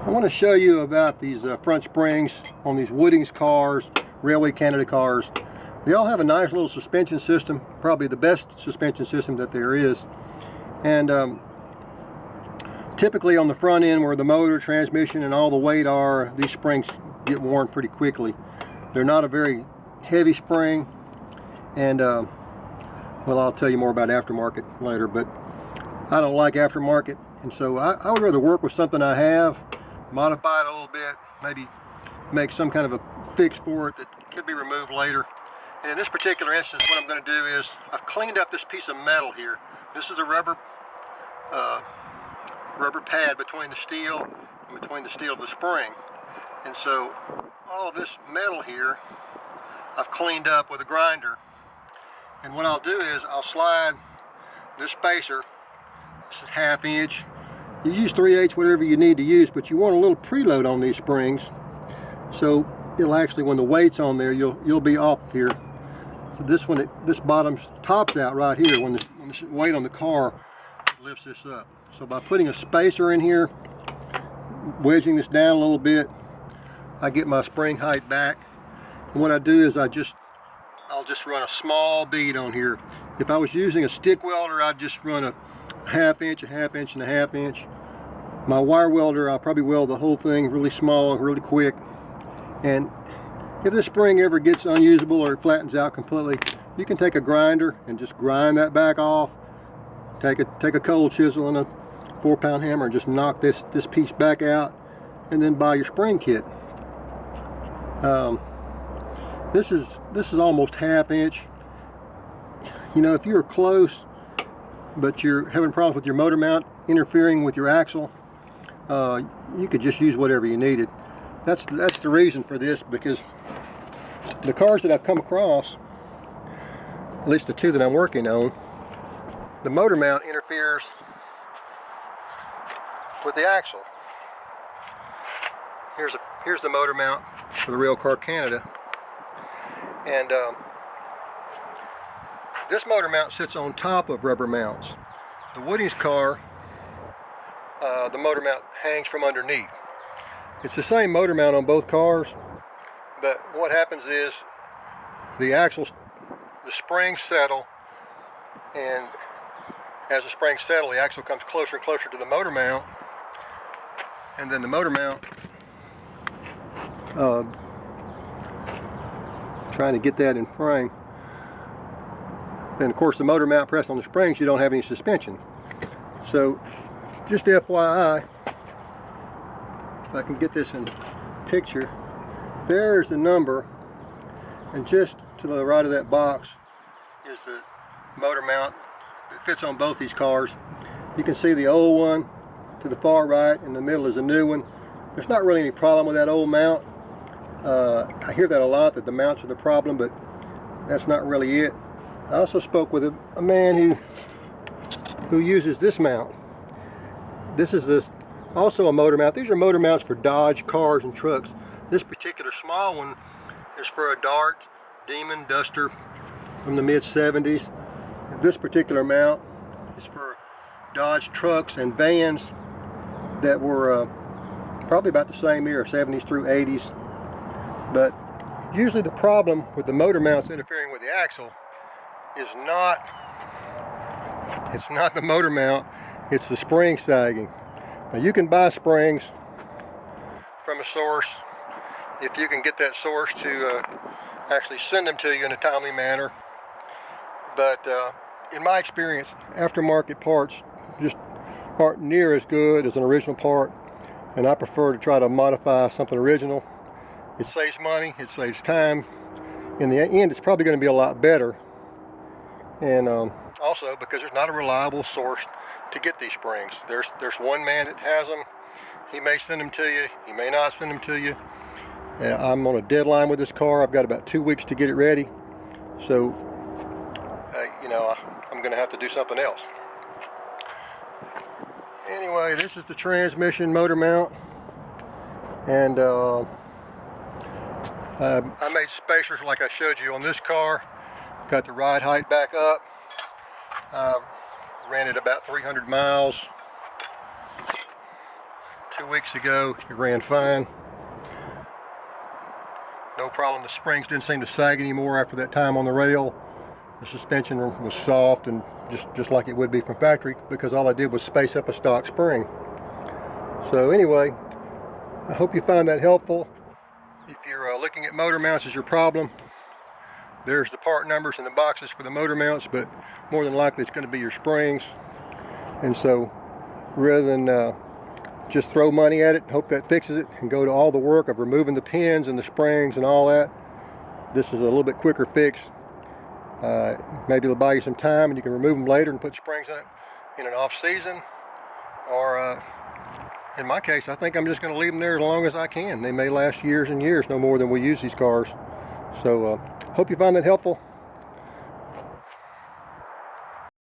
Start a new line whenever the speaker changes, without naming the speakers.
I want to show you about these front springs on these Woodings cars, Railway Canada cars. They all have a nice little suspension system, probably the best suspension system that there is. And typically on the front end where the motor, transmission, and all the weight are, these springs get worn pretty quickly. They're not a very heavy spring, and well, I'll tell you more about aftermarket later, but I don't like aftermarket, and so I would rather work with something I have, modify it a little bit, maybe make some kind of a fix for it that could be removed later. And in this particular instance, what I'm going to do is I've cleaned up this piece of metal here. This is a rubber pad between the steel and between the steel of the spring. And so all of this metal here I've cleaned up with a grinder. And what I'll do is I'll slide this spacer. This is 1/2 inch. You use 3/8, whatever you need to use, but you want a little preload on these springs. So it'll actually, when the weight's on there, you'll be off here. So this bottom tops out right here when the weight on the car lifts this up. So by putting a spacer in here, wedging this down a little bit, I get my spring height back. And what I do is I'll just run a small bead on here. If I was using a stick welder, I'd just run a 1/2 inch, a 1/2 inch, and a 1/2 inch. My wire welder, I'll probably weld the whole thing really small, really quick. And if the spring ever gets unusable or it flattens out completely, you can take a grinder and just grind that back off. Take a cold chisel and a 4-pound hammer and just knock this piece back out, and then buy your spring kit. This is almost 1/2 inch. You know, if you're close but you're having problems with your motor mount interfering with your axle, you could just use whatever you needed. That's the reason for this, because the cars that I've come across, at least the two that I'm working on, the motor mount interferes with the axle. Here's the motor mount for the Railcar Canada, and this motor mount sits on top of rubber mounts. The Woodings car, the motor mount hangs from underneath. It's the same motor mount on both cars, but what happens is the springs settle, and as the springs settle, the axle comes closer and closer to the motor mount, and then the motor mount, trying to get that in frame, and of course the motor mount pressed on the springs, you don't have any suspension. So just FYI, if I can get this in picture, there's the number, and just to the right of that box is the motor mount that fits on both these cars. You can see the old one to the far right, in the middle is a new one. There's not really any problem with that old mount. I hear that a lot, that the mounts are the problem, but that's not really it. I also spoke with a man who uses this mount. This is also a motor mount. These are motor mounts for Dodge cars and trucks. This particular small one is for a Dart Demon Duster from the mid-70s. This particular mount is for Dodge trucks and vans that were probably about the same era, 70s through 80s. But usually the problem with the motor mounts interfering with the axle is not the motor mount, it's the spring sagging. Now you can buy springs from a source if you can get that source to actually send them to you in a timely manner. But in my experience, aftermarket parts just aren't near as good as an original part, and I prefer to try to modify something original. It saves money, it saves time. In the end, it's probably going to be a lot better. And also because there's not a reliable source to get these springs. There's one man that has them. He may send them to you, he may not send them to you. I'm on a deadline with this car. I've got about 2 weeks to get it ready. So, you know, I'm going to have to do something else. Anyway, this is the transmission motor mount. And I made spacers like I showed you on this car. Got the ride height back up. Ran it about 300 miles 2 weeks ago. It ran fine. No problem. The springs didn't seem to sag anymore after that time on the rail. The suspension was soft and just like it would be from factory, because all I did was space up a stock spring. So anyway, I hope you find that helpful. If you're looking at motor mounts as your problem, there's the part numbers and the boxes for the motor mounts, but more than likely it's going to be your springs. And so rather than just throw money at it and hope that fixes it and go to all the work of removing the pins and the springs and all that, this is a little bit quicker fix. Maybe it'll buy you some time and you can remove them later and put springs in it in an off season. Or in my case, I think I'm just going to leave them there as long as I can. They may last years and years, no more than we use these cars. So hope you find that helpful.